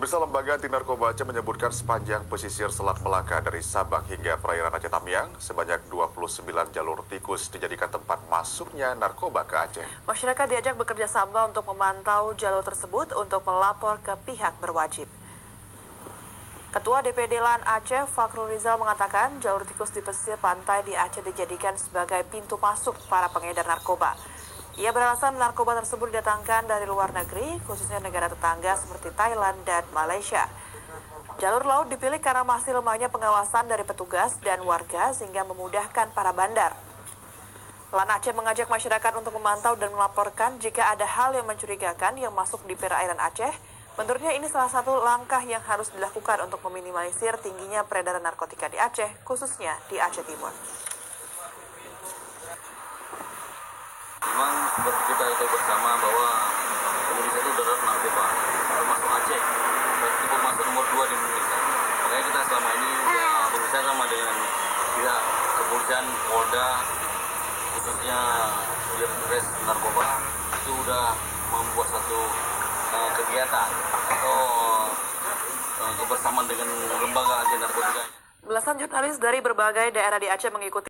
Pemirsa, Lembaga Anti Narkoba Aceh menyebutkan sepanjang pesisir Selat Melaka dari Sabang hingga perairan Aceh Tamiang, sebanyak 29 jalur tikus dijadikan tempat masuknya narkoba ke Aceh. Masyarakat diajak bekerja sama untuk memantau jalur tersebut untuk melapor ke pihak berwajib. Ketua DPD LAN Aceh, Fakhrul Rizal, mengatakan jalur tikus di pesisir pantai di Aceh dijadikan sebagai pintu masuk para pengedar narkoba. Ia beralasan narkoba tersebut didatangkan dari luar negeri, khususnya negara tetangga seperti Thailand dan Malaysia. Jalur laut dipilih karena masih lemahnya pengawasan dari petugas dan warga sehingga memudahkan para bandar. LAN Aceh mengajak masyarakat untuk memantau dan melaporkan jika ada hal yang mencurigakan yang masuk di perairan Aceh. Menurutnya ini salah satu langkah yang harus dilakukan untuk meminimalisir tingginya peredaran narkotika di Aceh, khususnya di Aceh Timur. Memang seperti kita tahu bersama bahwa Indonesia itu darat narkoba, termasuk Aceh, berarti pemasok nomor 2 di Indonesia. Makanya kita selama ini sudah berusaha sama dengan pihak kepolisian Polda, khususnya Direktorat Narkoba, itu sudah membuat satu kegiatan atau kebersamaan dengan lembaga anti narkotika. Belasan jurnalis dari berbagai daerah di Aceh mengikuti